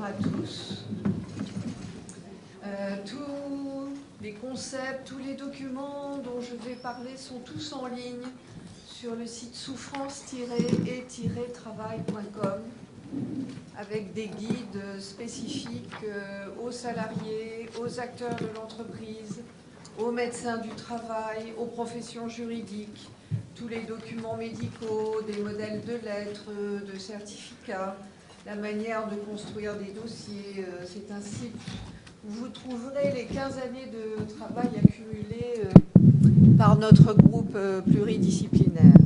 à tous. Tous les concepts, tous les documents dont je vais parler sont tous en ligne sur le site souffrance-et-travail.com avec des guides spécifiques aux salariés, aux acteurs de l'entreprise, aux médecins du travail, aux professions juridiques, tous les documents médicaux, des modèles de lettres, de certificats, la manière de construire des dossiers. C'est un site où vous trouverez les 15 années de travail accumulées par notre groupe pluridisciplinaire.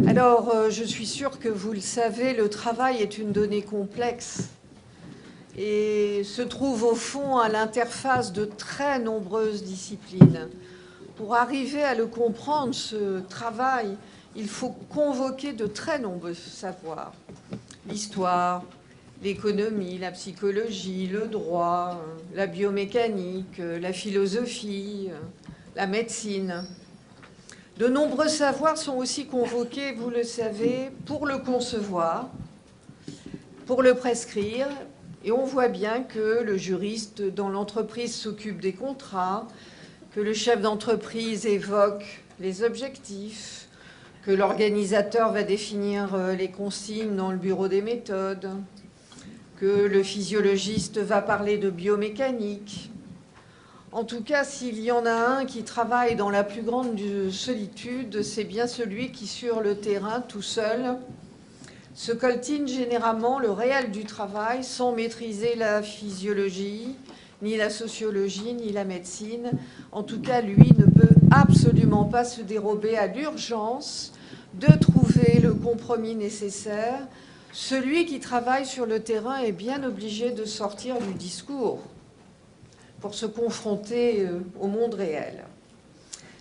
Alors, je suis sûre que vous le savez, le travail est une donnée complexe et se trouve au fond à l'interface de très nombreuses disciplines. Pour arriver à le comprendre, ce travail, il faut convoquer de très nombreux savoirs. L'histoire, l'économie, la psychologie, le droit, la biomécanique, la philosophie, la médecine. De nombreux savoirs sont aussi convoqués, vous le savez, pour le concevoir, pour le prescrire. Et on voit bien que le juriste dans l'entreprise s'occupe des contrats, que le chef d'entreprise évoque les objectifs, que l'organisateur va définir les consignes dans le bureau des méthodes, que le physiologiste va parler de biomécanique. En tout cas, s'il y en a un qui travaille dans la plus grande solitude, c'est bien celui qui, sur le terrain, tout seul, se coltine généralement le réel du travail sans maîtriser la physiologie, ni la sociologie, ni la médecine. En tout cas, lui ne peut absolument pas se dérober à l'urgence de trouver le compromis nécessaire. Celui qui travaille sur le terrain est bien obligé de sortir du discours pour se confronter au monde réel.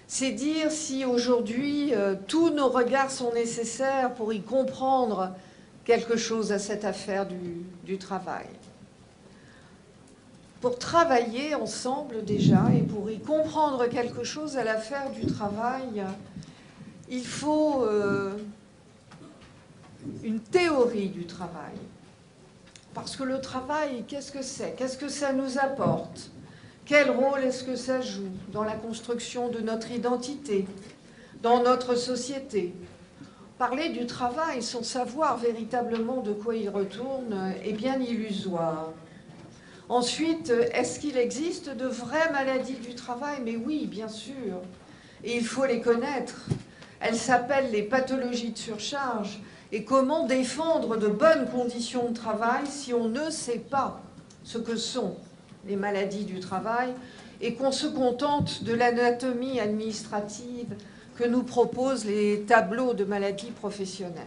C'est dire si aujourd'hui tous nos regards sont nécessaires pour y comprendre quelque chose à cette affaire du travail. Pour travailler ensemble déjà et pour y comprendre quelque chose à l'affaire du travail, il faut une théorie du travail. Parce que le travail, qu'est-ce que c'est? Qu'est-ce que ça nous apporte? Quel rôle est-ce que ça joue dans la construction de notre identité, dans notre société? Parler du travail sans savoir véritablement de quoi il retourne est bien illusoire. Ensuite, est-ce qu'il existe de vraies maladies du travail? Mais oui, bien sûr. Et il faut les connaître. Elles s'appellent les pathologies de surcharge. Et comment défendre de bonnes conditions de travail si on ne sait pas ce que sont les maladies du travail et qu'on se contente de l'anatomie administrative que nous proposent les tableaux de maladies professionnelles,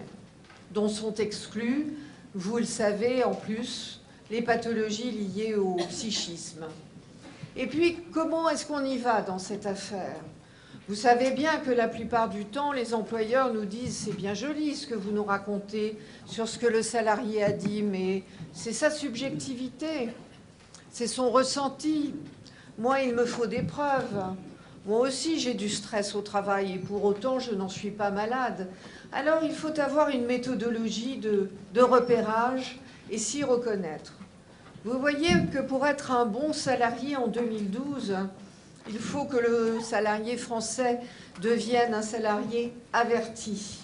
dont sont exclus, vous le savez en plus, les pathologies liées au psychisme. Et puis, comment est-ce qu'on y va dans cette affaire? Vous savez bien que la plupart du temps, les employeurs nous disent « c'est bien joli ce que vous nous racontez sur ce que le salarié a dit, mais c'est sa subjectivité, c'est son ressenti. Moi, il me faut des preuves. Moi aussi, j'ai du stress au travail et pour autant, je n'en suis pas malade. » Alors, il faut avoir une méthodologie de repérage et s'y reconnaître. Vous voyez que pour être un bon salarié en 2012, il faut que le salarié français devienne un salarié averti,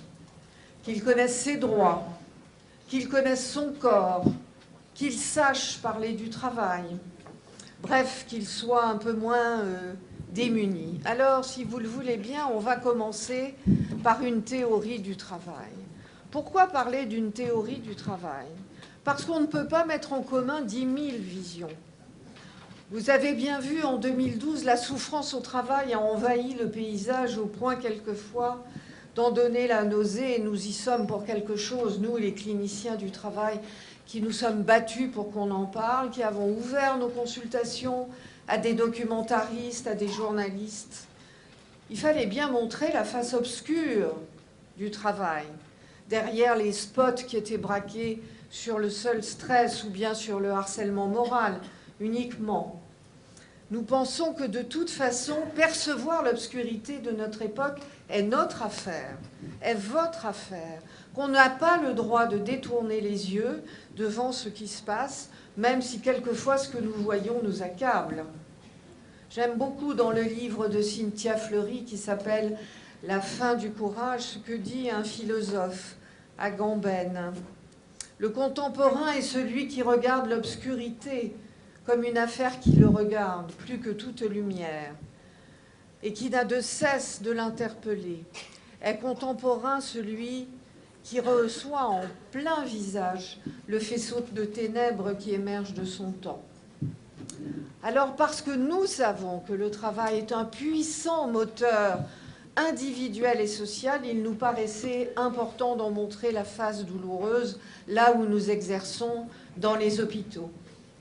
qu'il connaisse ses droits, qu'il connaisse son corps, qu'il sache parler du travail, bref, qu'il soit un peu moins démuni. Alors, si vous le voulez bien, on va commencer par une théorie du travail. Pourquoi parler d'une théorie du travail? Parce qu'on ne peut pas mettre en commun 10 000 visions. Vous avez bien vu, en 2012, la souffrance au travail a envahi le paysage au point, quelquefois, d'en donner la nausée. Et nous y sommes pour quelque chose, nous, les cliniciens du travail, qui nous sommes battus pour qu'on en parle, qui avons ouvert nos consultations à des documentaristes, à des journalistes. Il fallait bien montrer la face obscure du travail, derrière les spots qui étaient braqués sur le seul stress ou bien sur le harcèlement moral uniquement. Nous pensons que de toute façon, percevoir l'obscurité de notre époque est notre affaire, est votre affaire, qu'on n'a pas le droit de détourner les yeux devant ce qui se passe, même si quelquefois ce que nous voyons nous accable. J'aime beaucoup dans le livre de Cynthia Fleury qui s'appelle « La fin du courage » ce que dit un philosophe, Agamben. Le contemporain est celui qui regarde l'obscurité comme une affaire qui le regarde plus que toute lumière et qui n'a de cesse de l'interpeller. Est contemporain celui qui reçoit en plein visage le faisceau de ténèbres qui émerge de son temps. Alors parce que nous savons que le travail est un puissant moteur individuel et social, il nous paraissait important d'en montrer la face douloureuse là où nous exerçons dans les hôpitaux.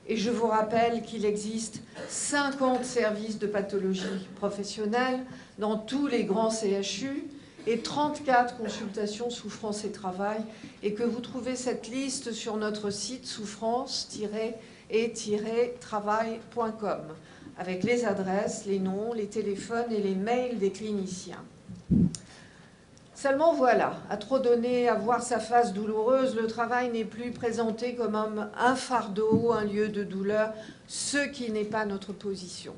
Et je vous rappelle qu'il existe 50 services de pathologie professionnelle dans tous les grands CHU et 34 consultations souffrance et travail, et que vous trouvez cette liste sur notre site souffrance-et-travail.com avec les adresses, les noms, les téléphones et les mails des cliniciens. Seulement voilà, à trop donner à voir sa face douloureuse, le travail n'est plus présenté comme un fardeau, un lieu de douleur, ce qui n'est pas notre position.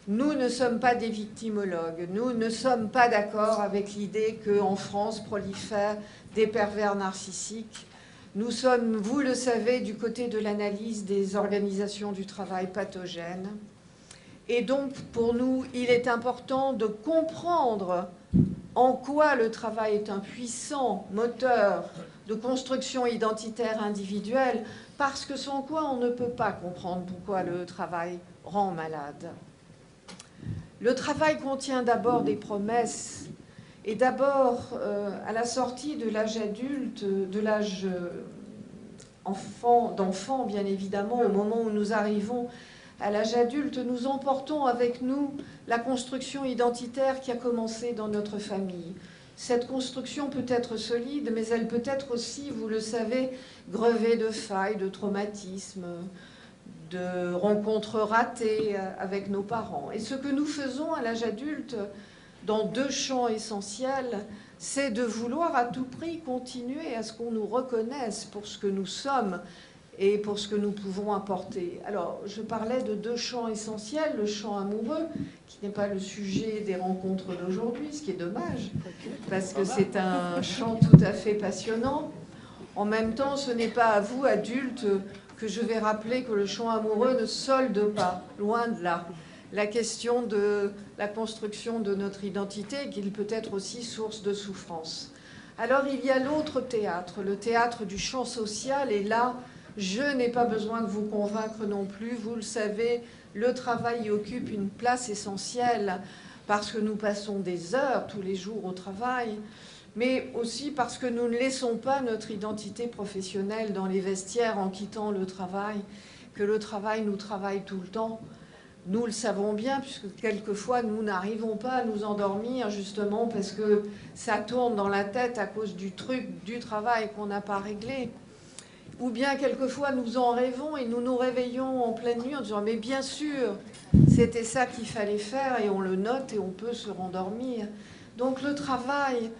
Nous ne sommes pas des victimologues, nous ne sommes pas d'accord avec l'idée qu'en France prolifèrent des pervers narcissiques. Nous sommes, vous le savez, du côté de l'analyse des organisations du travail pathogènes. Et donc, pour nous, il est important de comprendre en quoi le travail est un puissant moteur de construction identitaire individuelle, parce que sans quoi on ne peut pas comprendre pourquoi le travail rend malade. Le travail contient d'abord des promesses, et d'abord, à la sortie de l'âge adulte, de l'âge d'enfant, bien évidemment, au moment où nous arrivons à l'âge adulte, nous emportons avec nous la construction identitaire qui a commencé dans notre famille. Cette construction peut être solide, mais elle peut être aussi, vous le savez, grevée de failles, de traumatismes, de rencontres ratées avec nos parents. Et ce que nous faisons à l'âge adulte, dans deux champs essentiels, c'est de vouloir à tout prix continuer à ce qu'on nous reconnaisse pour ce que nous sommes et pour ce que nous pouvons apporter. Alors, je parlais de deux champs essentiels, le champ amoureux, qui n'est pas le sujet des rencontres d'aujourd'hui, ce qui est dommage, parce que c'est un champ tout à fait passionnant. En même temps, ce n'est pas à vous, adultes, que je vais rappeler que le champ amoureux ne solde pas, loin de là, la question de la construction de notre identité, qu'il peut être aussi source de souffrance. Alors, il y a l'autre théâtre, le théâtre du champ social, et là, je n'ai pas besoin de vous convaincre non plus. Vous le savez, le travail y occupe une place essentielle parce que nous passons des heures tous les jours au travail, mais aussi parce que nous ne laissons pas notre identité professionnelle dans les vestiaires en quittant le travail, que le travail nous travaille tout le temps. Nous le savons bien, puisque quelquefois nous n'arrivons pas à nous endormir justement parce que ça tourne dans la tête à cause du truc du travail qu'on n'a pas réglé. Ou bien quelquefois nous en rêvons et nous nous réveillons en pleine nuit en disant « mais bien sûr, c'était ça qu'il fallait faire » et on le note et on peut se rendormir. Donc le travail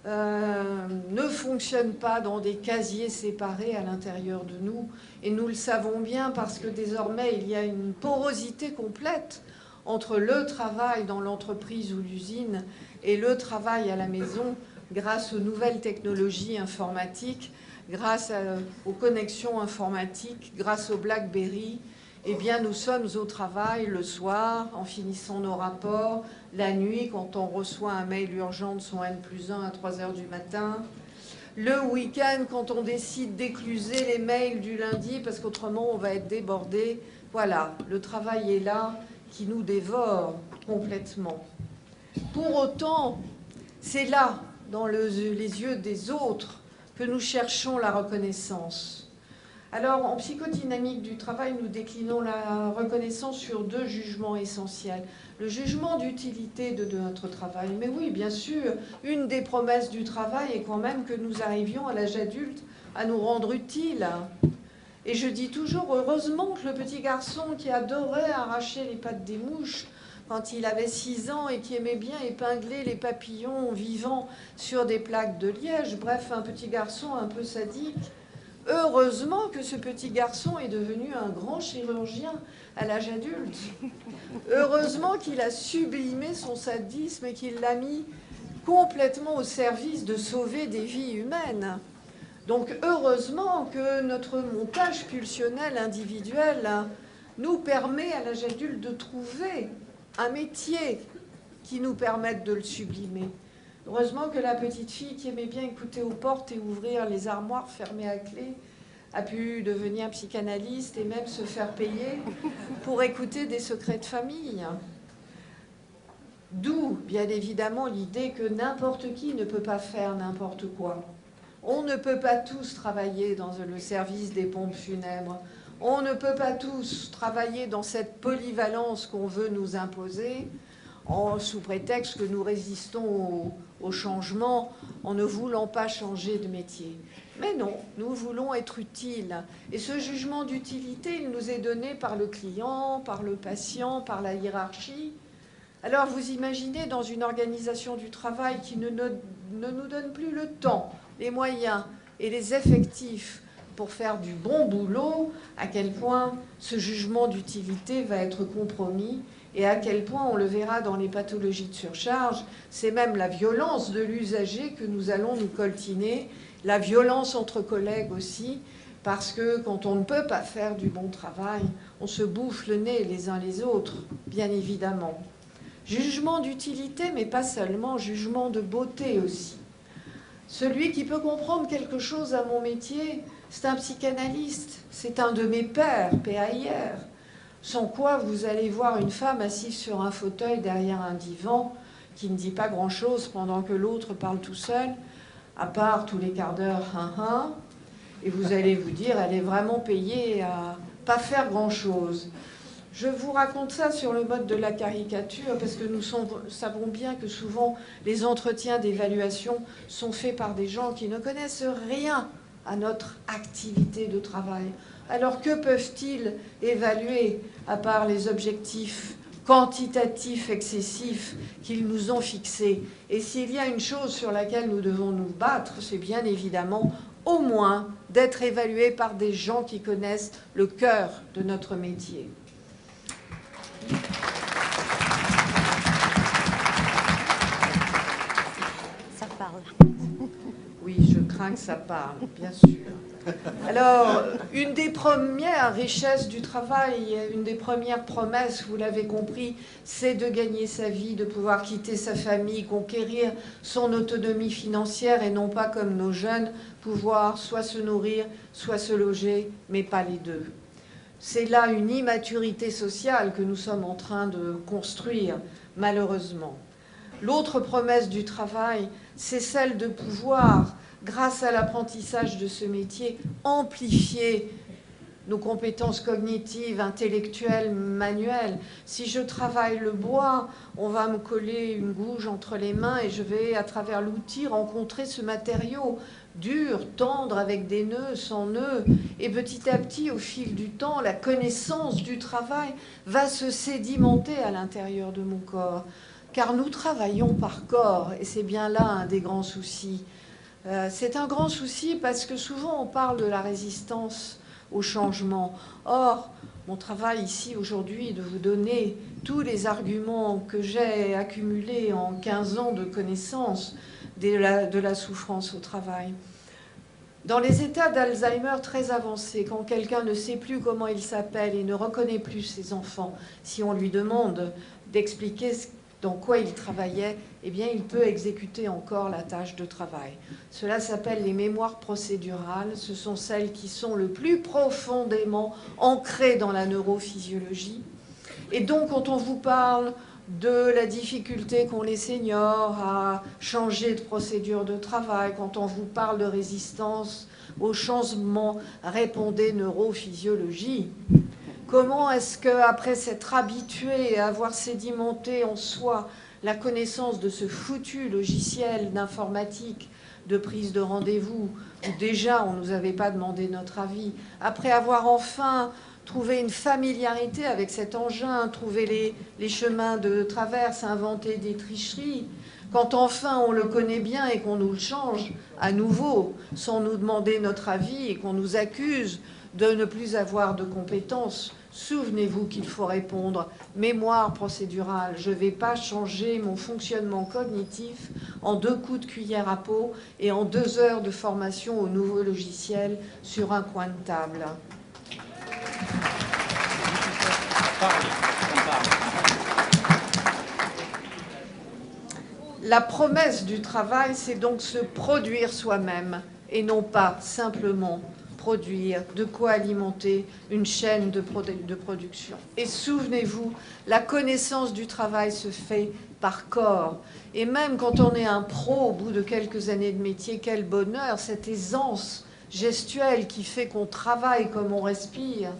ne fonctionne pas dans des casiers séparés à l'intérieur de nous. Et nous le savons bien parce que désormais il y a une porosité complète entre le travail dans l'entreprise ou l'usine et le travail à la maison grâce aux nouvelles technologies informatiques, grâce aux connexions informatiques, grâce au BlackBerry. Eh bien, nous sommes au travail le soir, en finissant nos rapports, la nuit, quand on reçoit un mail urgent de son N+1 à 3 h du matin, le week-end, quand on décide d'écluser les mails du lundi, parce qu'autrement, on va être débordé. Voilà, le travail est là, qui nous dévore complètement. Pour autant, c'est là, dans les yeux des autres, que nous cherchons la reconnaissance. Alors, en psychodynamique du travail, nous déclinons la reconnaissance sur deux jugements essentiels. Le jugement d'utilité de notre travail. Mais oui, bien sûr, une des promesses du travail est quand même que nous arrivions à l'âge adulte à nous rendre utiles. Et je dis toujours, heureusement que le petit garçon qui adorait arracher les pattes des mouches quand il avait 6 ans et qui aimait bien épingler les papillons vivants sur des plaques de liège, bref, un petit garçon un peu sadique, heureusement que ce petit garçon est devenu un grand chirurgien à l'âge adulte. Heureusement qu'il a sublimé son sadisme et qu'il l'a mis complètement au service de sauver des vies humaines. Donc heureusement que notre montage pulsionnel individuel nous permet à l'âge adulte de trouver un métier qui nous permette de le sublimer. Heureusement que la petite fille qui aimait bien écouter aux portes et ouvrir les armoires fermées à clé a pu devenir psychanalyste et même se faire payer pour écouter des secrets de famille. D'où, bien évidemment, l'idée que n'importe qui ne peut pas faire n'importe quoi. On ne peut pas tous travailler dans le service des pompes funèbres. On ne peut pas tous travailler dans cette polyvalence qu'on veut nous imposer, sous prétexte que nous résistons au changement en ne voulant pas changer de métier. Mais non, nous voulons être utiles. Et ce jugement d'utilité, il nous est donné par le client, par le patient, par la hiérarchie. Alors vous imaginez dans une organisation du travail qui ne nous donne plus le temps, les moyens et les effectifs pour faire du bon boulot, à quel point ce jugement d'utilité va être compromis et à quel point, on le verra dans les pathologies de surcharge, c'est même la violence de l'usager que nous allons nous coltiner, la violence entre collègues aussi, parce que quand on ne peut pas faire du bon travail, on se bouffe le nez les uns les autres, bien évidemment. Jugement d'utilité, mais pas seulement, jugement de beauté aussi. Celui qui peut comprendre quelque chose à mon métier, c'est un psychanalyste, c'est un de mes pairs, PAIR. Sans quoi vous allez voir une femme assise sur un fauteuil derrière un divan qui ne dit pas grand-chose pendant que l'autre parle tout seul, à part tous les quarts d'heure, et vous allez vous dire, elle est vraiment payée à pas faire grand-chose. Je vous raconte ça sur le mode de la caricature parce que nous savons bien que souvent les entretiens d'évaluation sont faits par des gens qui ne connaissent rien à notre activité de travail. Alors que peuvent-ils évaluer à part les objectifs quantitatifs excessifs qu'ils nous ont fixés? Et s'il y a une chose sur laquelle nous devons nous battre, c'est bien évidemment au moins d'être évalués par des gens qui connaissent le cœur de notre métier. Ça parle. Oui, je crains que ça parle, bien sûr. Alors, une des premières richesses du travail, une des premières promesses, vous l'avez compris, c'est de gagner sa vie, de pouvoir quitter sa famille, conquérir son autonomie financière et non pas comme nos jeunes, pouvoir soit se nourrir, soit se loger, mais pas les deux. C'est là une immaturité sociale que nous sommes en train de construire, malheureusement. L'autre promesse du travail, c'est celle de pouvoir, grâce à l'apprentissage de ce métier, amplifier nos compétences cognitives, intellectuelles, manuelles. Si je travaille le bois, on va me coller une gouge entre les mains et je vais, à travers l'outil, rencontrer ce matériau dur, tendre, avec des nœuds, sans nœuds. Et petit à petit, au fil du temps, la connaissance du travail va se sédimenter à l'intérieur de mon corps. Car nous travaillons par corps, et c'est bien là un des grands soucis. C'est un grand souci parce que souvent on parle de la résistance au changement. Or, mon travail ici aujourd'hui est de vous donner tous les arguments que j'ai accumulés en 15 ans de connaissance de la souffrance au travail. Dans les états d'Alzheimer très avancés, quand quelqu'un ne sait plus comment il s'appelle et ne reconnaît plus ses enfants, si on lui demande d'expliquer dans quoi il travaillait, eh bien, il peut exécuter encore la tâche de travail. Cela s'appelle les mémoires procédurales. Ce sont celles qui sont le plus profondément ancrées dans la neurophysiologie. Et donc, quand on vous parle de la difficulté qu'ont les seniors à changer de procédure de travail, quand on vous parle de résistance au changement, répondez neurophysiologie. Comment est-ce qu'après s'être habitué à avoir sédimenté en soi la connaissance de ce foutu logiciel d'informatique, de prise de rendez-vous, où déjà on ne nous avait pas demandé notre avis, après avoir enfin trouvé une familiarité avec cet engin, trouvé les chemins de traverse, inventé des tricheries, quand enfin on le connaît bien et qu'on nous le change à nouveau, sans nous demander notre avis et qu'on nous accuse de ne plus avoir de compétences, souvenez-vous qu'il faut répondre « mémoire procédurale, je ne vais pas changer mon fonctionnement cognitif en 2 coups de cuillère à peau et en 2 heures de formation au nouveau logiciel sur un coin de table ». La promesse du travail, c'est donc se produire soi-même et non pas simplement produire, de quoi alimenter une chaîne de production. Et souvenez-vous, la connaissance du travail se fait par corps. Et même quand on est un pro au bout de quelques années de métier, quel bonheur, cette aisance gestuelle qui fait qu'on travaille comme on respire,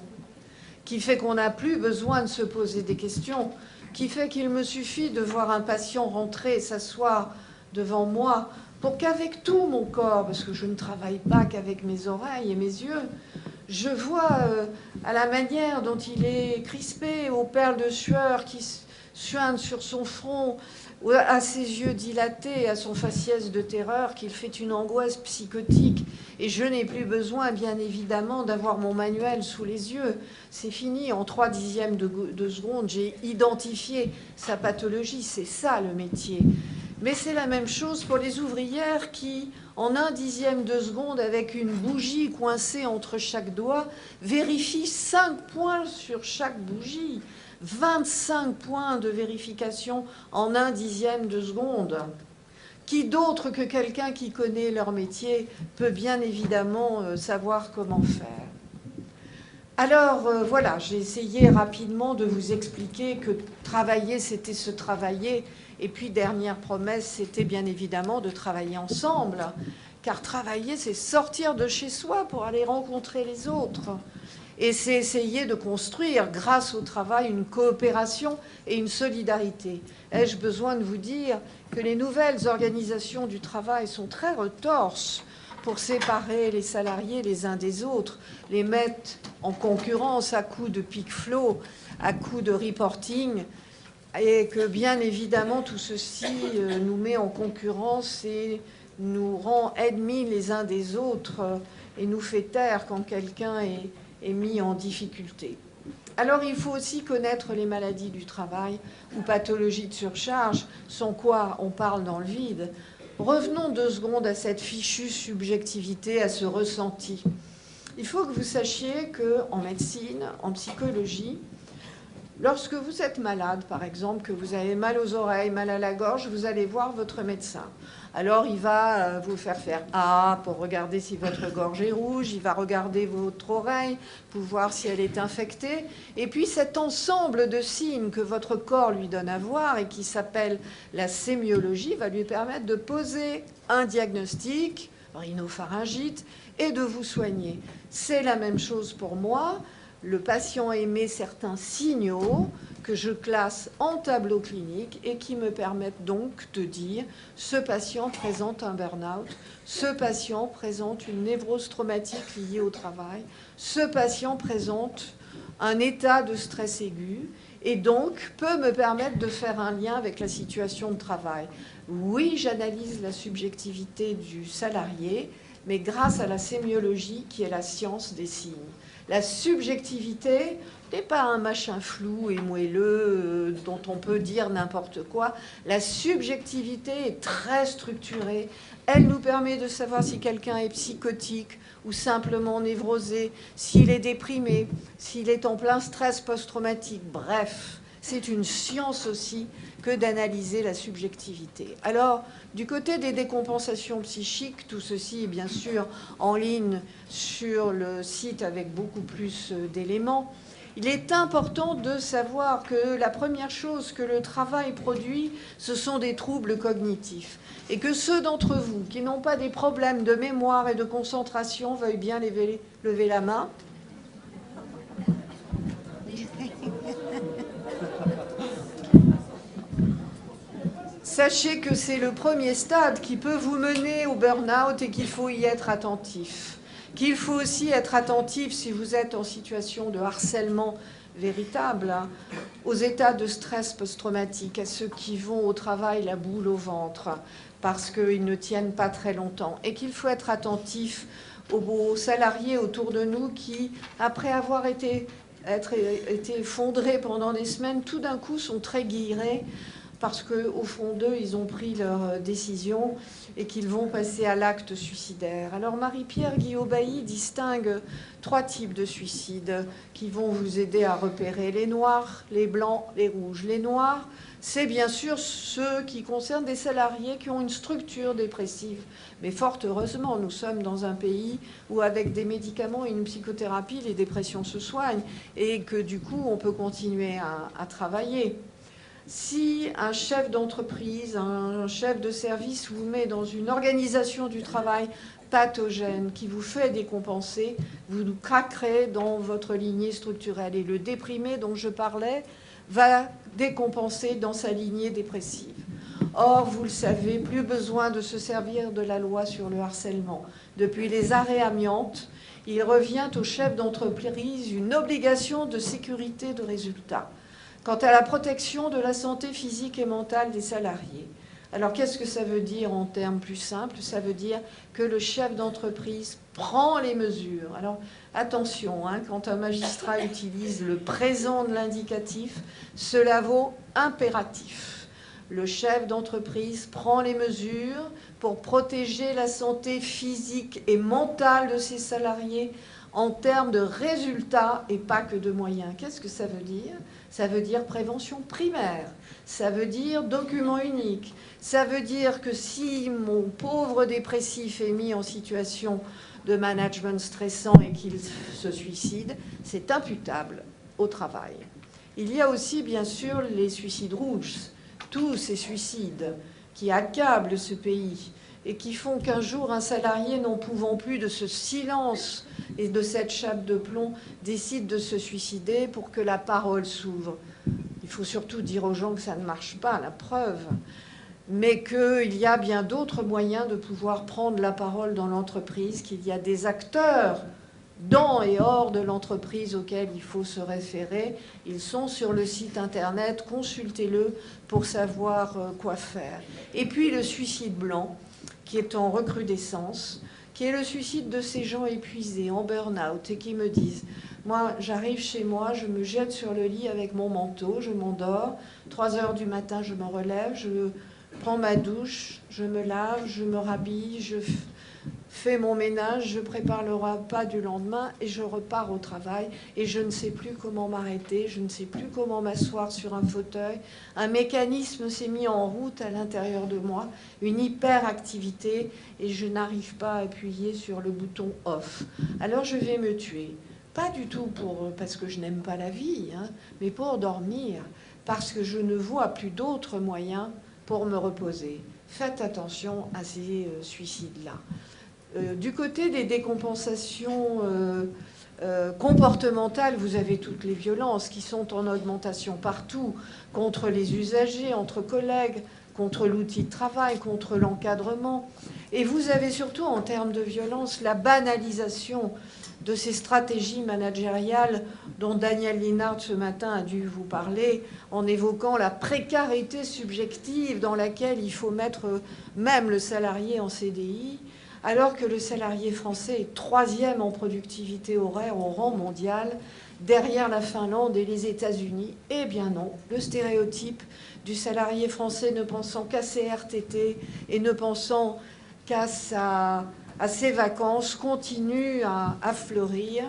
qui fait qu'on n'a plus besoin de se poser des questions, qui fait qu'il me suffit de voir un patient rentrer, s'asseoir devant moi, pour qu'avec tout mon corps, parce que je ne travaille pas qu'avec mes oreilles et mes yeux, je vois à la manière dont il est crispé, aux perles de sueur qui suintent sur son front, à ses yeux dilatés, à son faciès de terreur, qu'il fait une angoisse psychotique. Et je n'ai plus besoin, bien évidemment, d'avoir mon manuel sous les yeux. C'est fini, en 3/10 de seconde, j'ai identifié sa pathologie. C'est ça, le métier. Mais c'est la même chose pour les ouvrières qui, en 1/10 de seconde, avec une bougie coincée entre chaque doigt, vérifient 5 points sur chaque bougie. 25 points de vérification en 1/10 de seconde. Qui d'autre que quelqu'un qui connaît leur métier peut bien évidemment savoir comment faire. Alors voilà, j'ai essayé rapidement de vous expliquer que travailler, c'était se travailler. Et puis, dernière promesse, c'était bien évidemment de travailler ensemble. Car travailler, c'est sortir de chez soi pour aller rencontrer les autres. Et c'est essayer de construire, grâce au travail, une coopération et une solidarité. Ai-je besoin de vous dire que les nouvelles organisations du travail sont très retorses pour séparer les salariés les uns des autres, les mettre en concurrence à coups de pic-flow, à coups de reporting, et que bien évidemment tout ceci nous met en concurrence et nous rend ennemis les uns des autres et nous fait taire quand quelqu'un est mis en difficulté. Alors il faut aussi connaître les maladies du travail ou pathologies de surcharge, sans quoi on parle dans le vide. Revenons 2 secondes à cette fichue subjectivité, à ce ressenti. Il faut que vous sachiez qu'en médecine, en psychologie, lorsque vous êtes malade, par exemple, que vous avez mal aux oreilles, mal à la gorge, vous allez voir votre médecin. Alors, il va vous faire A pour regarder si votre gorge est rouge, il va regarder votre oreille pour voir si elle est infectée. Et puis, cet ensemble de signes que votre corps lui donne à voir et qui s'appelle la sémiologie va lui permettre de poser un diagnostic, rhinopharyngite, et de vous soigner. C'est la même chose pour moi. Le patient émet certains signaux que je classe en tableau clinique et qui me permettent donc de dire ce patient présente un burn-out, ce patient présente une névrose traumatique liée au travail, ce patient présente un état de stress aigu et donc peut me permettre de faire un lien avec la situation de travail. Oui, j'analyse la subjectivité du salarié, mais grâce à la sémiologie qui est la science des signes. La subjectivité n'est pas un machin flou et moelleux dont on peut dire n'importe quoi. La subjectivité est très structurée. Elle nous permet de savoir si quelqu'un est psychotique ou simplement névrosé, s'il est déprimé, s'il est en plein stress post-traumatique. Bref, c'est une science aussi que d'analyser la subjectivité. Alors, du côté des décompensations psychiques, tout ceci est bien sûr en ligne sur le site avec beaucoup plus d'éléments. Il est important de savoir que la première chose que le travail produit, ce sont des troubles cognitifs. Et que ceux d'entre vous qui n'ont pas des problèmes de mémoire et de concentration veuillent bien lever la main. Sachez que c'est le premier stade qui peut vous mener au burn-out et qu'il faut y être attentif. Qu'il faut aussi être attentif si vous êtes en situation de harcèlement véritable, hein, aux états de stress post-traumatique, à ceux qui vont au travail la boule au ventre parce qu'ils ne tiennent pas très longtemps. Et qu'il faut être attentif aux salariés autour de nous qui, après avoir été effondrés pendant des semaines, tout d'un coup sont très guillerés parce qu'au fond d'eux, ils ont pris leur décision et qu'ils vont passer à l'acte suicidaire. Alors Marie-Pierre Guillot-Bailly distingue 3 types de suicides qui vont vous aider à repérer les noirs, les blancs, les rouges. Les noirs, c'est bien sûr ceux qui concernent des salariés qui ont une structure dépressive. Mais fort heureusement, nous sommes dans un pays où avec des médicaments et une psychothérapie, les dépressions se soignent et que du coup, on peut continuer à travailler. Si un chef d'entreprise, un chef de service vous met dans une organisation du travail pathogène qui vous fait décompenser, vous nous craquerez dans votre lignée structurelle. Et le déprimé dont je parlais va décompenser dans sa lignée dépressive. Or, vous le savez, plus besoin de se servir de la loi sur le harcèlement. Depuis les arrêts amiantes, il revient au chef d'entreprise une obligation de sécurité de résultat quant à la protection de la santé physique et mentale des salariés. Alors qu'est-ce que ça veut dire en termes plus simples? Ça veut dire que le chef d'entreprise prend les mesures. Alors attention, hein, quand un magistrat utilise le présent de l'indicatif, cela vaut impératif. Le chef d'entreprise prend les mesures pour protéger la santé physique et mentale de ses salariés en termes de résultats et pas que de moyens. Qu'est-ce que ça veut dire? Ça veut dire prévention primaire, ça veut dire document unique, ça veut dire que si mon pauvre dépressif est mis en situation de management stressant et qu'il se suicide, c'est imputable au travail. Il y a aussi bien sûr les suicides rouges, tous ces suicides qui accablent ce pays et qui font qu'un jour un salarié n'en pouvant plus de ce silence et de cette chape de plomb décide de se suicider pour que la parole s'ouvre. Il faut surtout dire aux gens que ça ne marche pas, la preuve, mais qu'il y a bien d'autres moyens de pouvoir prendre la parole dans l'entreprise, qu'il y a des acteurs dans et hors de l'entreprise auxquels il faut se référer. Ils sont sur le site internet, consultez-le pour savoir quoi faire. Et puis le suicide blanc, qui est en recrudescence, qui est le suicide de ces gens épuisés, en burn-out, et qui me disent « Moi, j'arrive chez moi, je me jette sur le lit avec mon manteau, je m'endors, 3 heures du matin, je me relève, je prends ma douche, je me lave, je me rhabille, je fais mon ménage, je prépare le repas du lendemain et je repars au travail et je ne sais plus comment m'arrêter, je ne sais plus comment m'asseoir sur un fauteuil. Un mécanisme s'est mis en route à l'intérieur de moi, une hyperactivité et je n'arrive pas à appuyer sur le bouton off. Alors je vais me tuer. Pas du tout parce que je n'aime pas la vie, hein, mais pour dormir, parce que je ne vois plus d'autres moyens pour me reposer. Faites attention à ces suicides-là. Du côté des décompensations comportementales, vous avez toutes les violences qui sont en augmentation partout, contre les usagers, entre collègues, contre l'outil de travail, contre l'encadrement. Et vous avez surtout, en termes de violence, la banalisation de ces stratégies managériales dont Daniel Linhart ce matin a dû vous parler en évoquant la précarité subjective dans laquelle il faut mettre même le salarié en CDI, alors que le salarié français est 3e en productivité horaire au rang mondial, derrière la Finlande et les États-Unis. Eh bien non, le stéréotype du salarié français ne pensant qu'à ses RTT et ne pensant qu'à ses vacances continue à fleurir,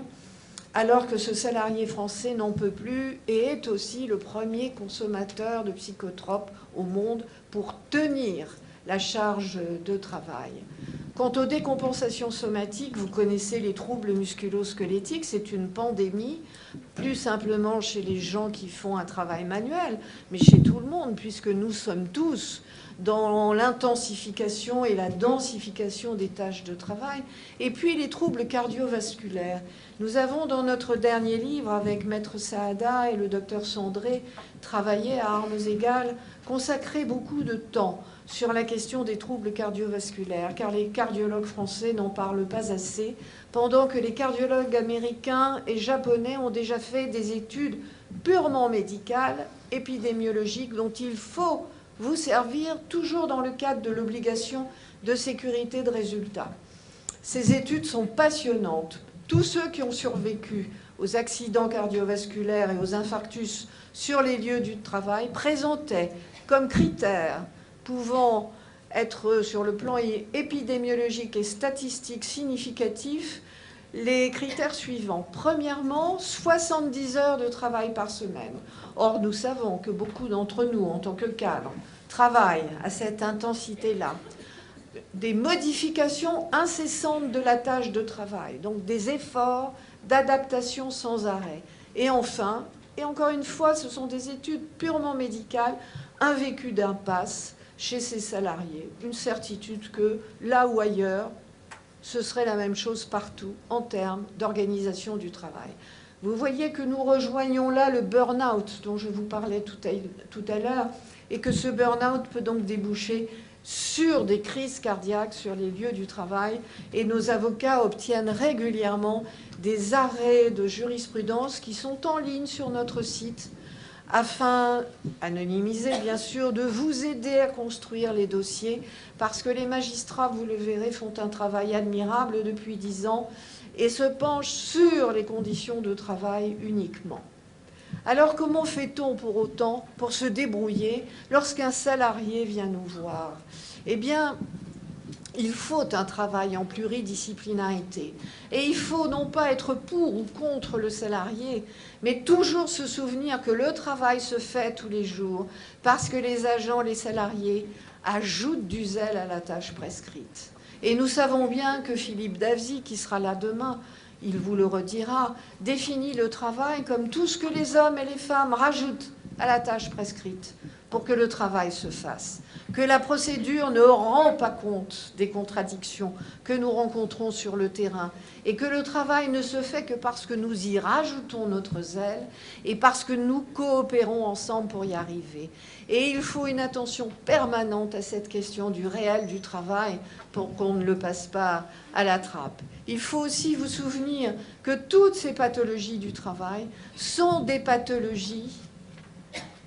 alors que ce salarié français n'en peut plus et est aussi le premier consommateur de psychotropes au monde pour tenir la charge de travail. Quant aux décompensations somatiques, vous connaissez les troubles musculo-squelettiques, c'est une pandémie, plus simplement chez les gens qui font un travail manuel, mais chez tout le monde, puisque nous sommes tous dans l'intensification et la densification des tâches de travail. Et puis les troubles cardiovasculaires. Nous avons dans notre dernier livre, avec Maître Saada et le docteur Sandré, travaillé à armes égales, consacré beaucoup de temps sur la question des troubles cardiovasculaires, car les cardiologues français n'en parlent pas assez, pendant que les cardiologues américains et japonais ont déjà fait des études purement médicales, épidémiologiques, dont il faut vous servir toujours dans le cadre de l'obligation de sécurité de résultats. Ces études sont passionnantes. Tous ceux qui ont survécu aux accidents cardiovasculaires et aux infarctus sur les lieux du travail présentaient comme critères pouvant être sur le plan épidémiologique et statistique significatif les critères suivants. Premièrement, 70 heures de travail par semaine. Or, nous savons que beaucoup d'entre nous, en tant que cadres, travaillent à cette intensité-là. Des modifications incessantes de la tâche de travail, donc des efforts d'adaptation sans arrêt. Et enfin, et encore une fois, ce sont des études purement médicales, un vécu d'impasse chez ces salariés, une certitude que là ou ailleurs, ce serait la même chose partout en termes d'organisation du travail. Vous voyez que nous rejoignons là le burn-out dont je vous parlais tout à l'heure, et que ce burn-out peut donc déboucher sur des crises cardiaques sur les lieux du travail, et nos avocats obtiennent régulièrement des arrêts de jurisprudence qui sont en ligne sur notre site, afin, anonymisé bien sûr, de vous aider à construire les dossiers, parce que les magistrats, vous le verrez, font un travail admirable depuis 10 ans et se penchent sur les conditions de travail uniquement. Alors comment fait-on pour autant pour se débrouiller lorsqu'un salarié vient nous voir? Eh bien, il faut un travail en pluridisciplinarité. Et il faut non pas être pour ou contre le salarié, mais toujours se souvenir que le travail se fait tous les jours parce que les agents, les salariés, ajoutent du zèle à la tâche prescrite. Et nous savons bien que Philippe Davzy, qui sera là demain, il vous le redira, définit le travail comme tout ce que les hommes et les femmes rajoutent à la tâche prescrite pour que le travail se fasse. Que la procédure ne rend pas compte des contradictions que nous rencontrons sur le terrain et que le travail ne se fait que parce que nous y rajoutons notre zèle et parce que nous coopérons ensemble pour y arriver. Et il faut une attention permanente à cette question du réel du travail pour qu'on ne le passe pas à la trappe. Il faut aussi vous souvenir que toutes ces pathologies du travail sont des pathologies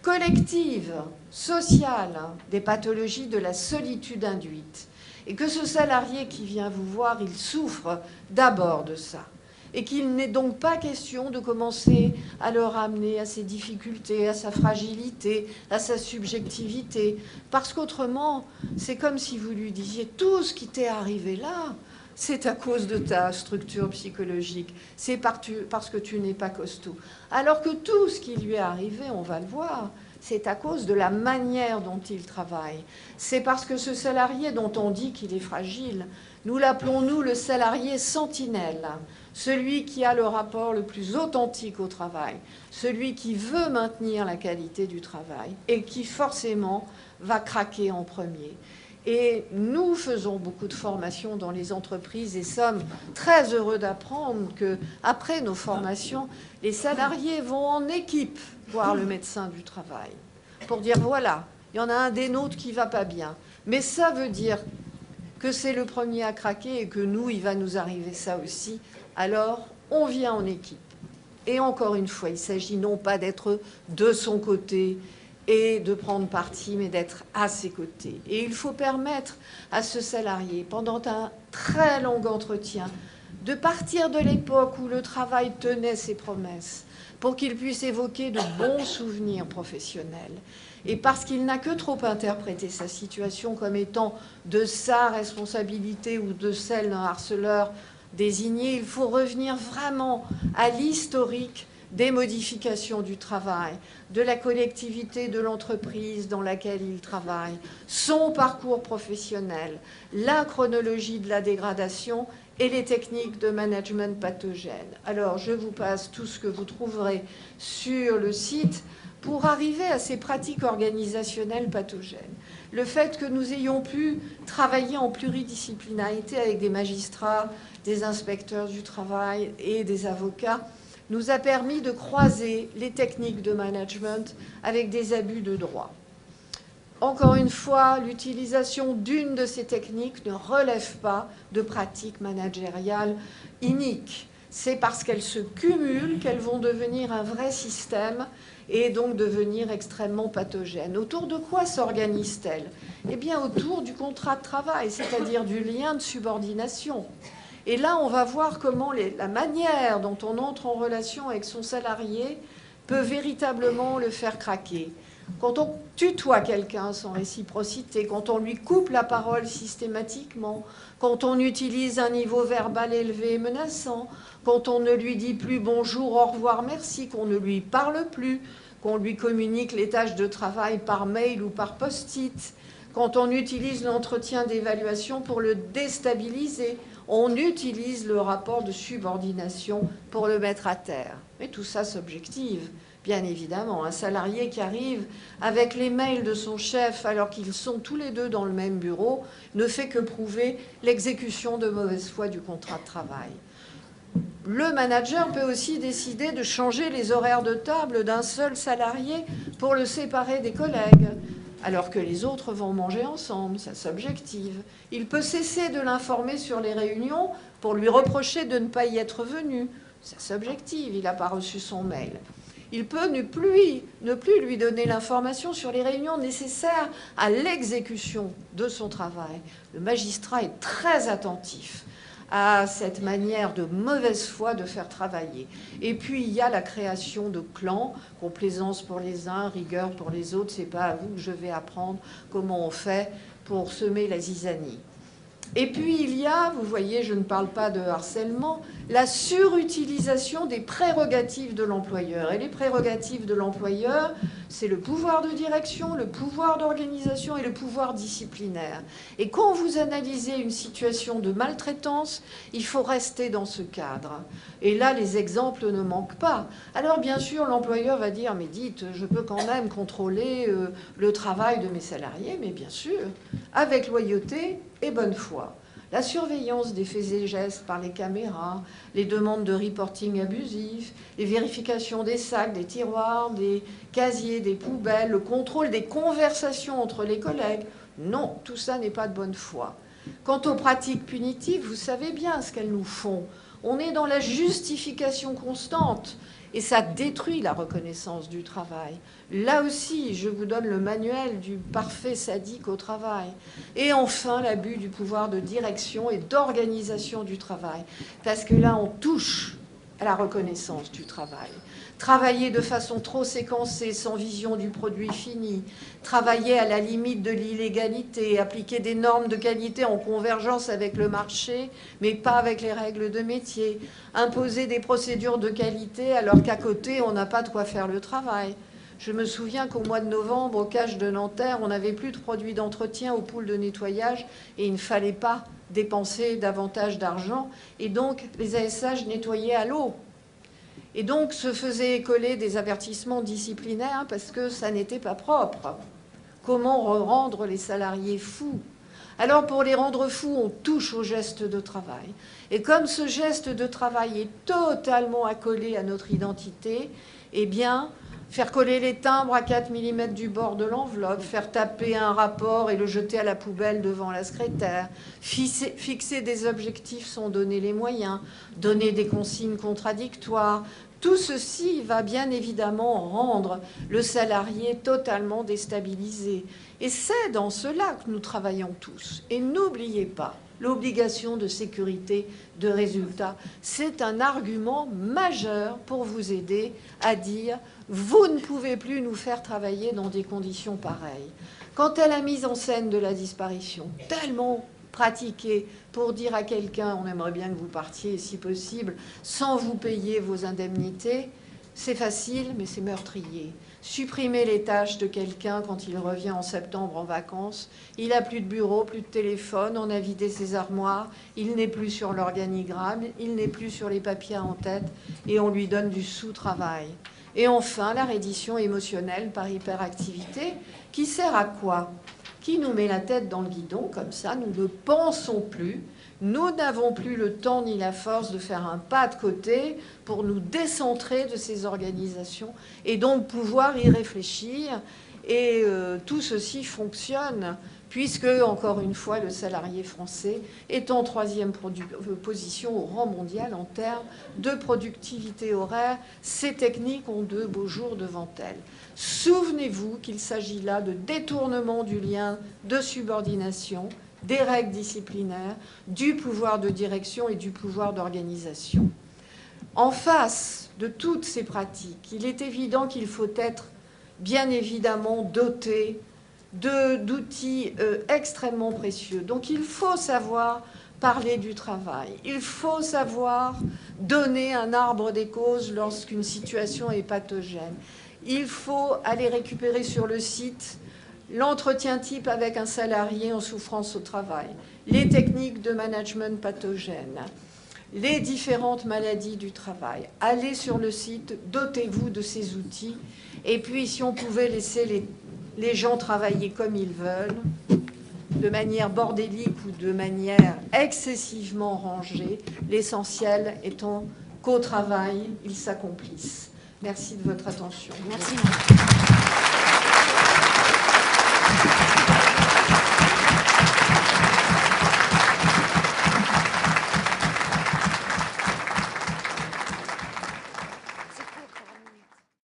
collectives, sociales, des pathologies de la solitude induite. Et que ce salarié qui vient vous voir, il souffre d'abord de ça. Et qu'il n'est donc pas question de commencer à le ramener à ses difficultés, à sa fragilité, à sa subjectivité. Parce qu'autrement, c'est comme si vous lui disiez « tout ce qui t'est arrivé là, c'est à cause de ta structure psychologique, c'est parce que tu n'es pas costaud. » Alors que tout ce qui lui est arrivé, on va le voir, c'est à cause de la manière dont il travaille. C'est parce que ce salarié dont on dit qu'il est fragile, nous l'appelons, nous, le salarié sentinelle, celui qui a le rapport le plus authentique au travail, celui qui veut maintenir la qualité du travail et qui forcément va craquer en premier. Et nous faisons beaucoup de formations dans les entreprises et sommes très heureux d'apprendre qu'après nos formations, les salariés vont en équipe voir le médecin du travail pour dire voilà, il y en a un des nôtres qui ne va pas bien. Mais ça veut dire que c'est le premier à craquer et que nous, il va nous arriver ça aussi. Alors, on vient en équipe. Et encore une fois, il s'agit non pas d'être de son côté et de prendre parti, mais d'être à ses côtés. Et il faut permettre à ce salarié, pendant un très long entretien, de partir de l'époque où le travail tenait ses promesses, pour qu'il puisse évoquer de bons souvenirs professionnels. Et parce qu'il n'a que trop interprété sa situation comme étant de sa responsabilité ou de celle d'un harceleur désigné, il faut revenir vraiment à l'historique des modifications du travail, de la collectivité de l'entreprise dans laquelle il travaille, son parcours professionnel, la chronologie de la dégradation et les techniques de management pathogène. Alors, je vous passe tout ce que vous trouverez sur le site pour arriver à ces pratiques organisationnelles pathogènes. Le fait que nous ayons pu travailler en pluridisciplinarité avec des magistrats, des inspecteurs du travail et des avocats nous a permis de croiser les techniques de management avec des abus de droit. Encore une fois, l'utilisation d'une de ces techniques ne relève pas de pratiques managériales iniques. C'est parce qu'elles se cumulent qu'elles vont devenir un vrai système et donc devenir extrêmement pathogènes. Autour de quoi s'organisent-elles? Eh bien, autour du contrat de travail, c'est-à-dire du lien de subordination. Et là, on va voir comment la manière dont on entre en relation avec son salarié peut véritablement le faire craquer. Quand on tutoie quelqu'un sans réciprocité, quand on lui coupe la parole systématiquement, quand on utilise un niveau verbal élevé et menaçant, quand on ne lui dit plus bonjour, au revoir, merci, qu'on ne lui parle plus, qu'on lui communique les tâches de travail par mail ou par post-it, quand on utilise l'entretien d'évaluation pour le déstabiliser, on utilise le rapport de subordination pour le mettre à terre. Mais tout ça s'objective. Bien évidemment, un salarié qui arrive avec les mails de son chef alors qu'ils sont tous les deux dans le même bureau ne fait que prouver l'exécution de mauvaise foi du contrat de travail. Le manager peut aussi décider de changer les horaires de table d'un seul salarié pour le séparer des collègues, alors que les autres vont manger ensemble, ça s'objective. Il peut cesser de l'informer sur les réunions pour lui reprocher de ne pas y être venu, ça s'objective, il n'a pas reçu son mail. Il peut ne plus lui donner l'information sur les réunions nécessaires à l'exécution de son travail. Le magistrat est très attentif à cette manière de mauvaise foi de faire travailler. Et puis, il y a la création de clans, complaisance pour les uns, rigueur pour les autres. C'est pas à vous que je vais apprendre comment on fait pour semer la zizanie. Et puis, il y a, vous voyez, je ne parle pas de harcèlement, la surutilisation des prérogatives de l'employeur. Et les prérogatives de l'employeur, c'est le pouvoir de direction, le pouvoir d'organisation et le pouvoir disciplinaire. Et quand vous analysez une situation de maltraitance, il faut rester dans ce cadre. Et là, les exemples ne manquent pas. Alors, bien sûr, l'employeur va dire, mais dites, je peux quand même contrôler le travail de mes salariés, mais bien sûr, avec loyauté et bonne foi. La surveillance des faits et gestes par les caméras, les demandes de reporting abusif, les vérifications des sacs, des tiroirs, des casiers, des poubelles, le contrôle des conversations entre les collègues. Non, tout ça n'est pas de bonne foi. Quant aux pratiques punitives, vous savez bien ce qu'elles nous font. On est dans la justification constante et ça détruit la reconnaissance du travail. Là aussi, je vous donne le manuel du parfait sadique au travail. Et enfin, l'abus du pouvoir de direction et d'organisation du travail. Parce que là, on touche à la reconnaissance du travail. Travailler de façon trop séquencée, sans vision du produit fini, travailler à la limite de l'illégalité, appliquer des normes de qualité en convergence avec le marché, mais pas avec les règles de métier, imposer des procédures de qualité alors qu'à côté, on n'a pas de quoi faire le travail. Je me souviens qu'au mois de novembre, au Cache de Nanterre, on n'avait plus de produits d'entretien aux poules de nettoyage et il ne fallait pas dépenser davantage d'argent. Et donc, les ASH nettoyaient à l'eau. Et donc, se faisaient coller des avertissements disciplinaires parce que ça n'était pas propre. Comment rendre les salariés fous? Alors, pour les rendre fous, on touche au geste de travail. Et comme ce geste de travail est totalement accolé à notre identité, eh bien, faire coller les timbres à 4 mm du bord de l'enveloppe, faire taper un rapport et le jeter à la poubelle devant la secrétaire, fixer des objectifs sans donner les moyens, donner des consignes contradictoires, tout ceci va bien évidemment rendre le salarié totalement déstabilisé. Et c'est dans cela que nous travaillons tous. Et n'oubliez pas, l'obligation de sécurité de résultat, c'est un argument majeur pour vous aider à dire « vous ne pouvez plus nous faire travailler dans des conditions pareilles ». Quant à la mise en scène de la disparition, tellement pratiquée pour dire à quelqu'un « on aimerait bien que vous partiez si possible » sans vous payer vos indemnités, c'est facile mais c'est meurtrier. Supprimer les tâches de quelqu'un quand il revient en septembre en vacances, il n'a plus de bureau, plus de téléphone, on a vidé ses armoires, il n'est plus sur l'organigramme, il n'est plus sur les papiers en tête et on lui donne du sous-travail. Et enfin, la reddition émotionnelle par hyperactivité, qui sert à quoi? Qui nous met la tête dans le guidon, comme ça, nous ne pensons plus Nous n'avons plus le temps ni la force de faire un pas de côté pour nous décentrer de ces organisations et donc pouvoir y réfléchir. Et tout ceci fonctionne puisque, encore une fois, le salarié français est en 3e position au rang mondial en termes de productivité horaire. Ces techniques ont de beaux jours devant elles. Souvenez-vous qu'il s'agit là de détournement du lien de subordination, des règles disciplinaires, du pouvoir de direction et du pouvoir d'organisation. En face de toutes ces pratiques, il est évident qu'il faut être bien évidemment doté d'outils extrêmement précieux. Donc il faut savoir parler du travail. Il faut savoir donner un arbre des causes lorsqu'une situation est pathogène. Il faut aller récupérer sur le site l'entretien type avec un salarié en souffrance au travail, les techniques de management pathogène, les différentes maladies du travail. Allez sur le site, dotez-vous de ces outils. Et puis, si on pouvait laisser les gens travailler comme ils veulent, de manière bordélique ou de manière excessivement rangée, l'essentiel étant qu'au travail, ils s'accomplissent. Merci de votre attention. Merci.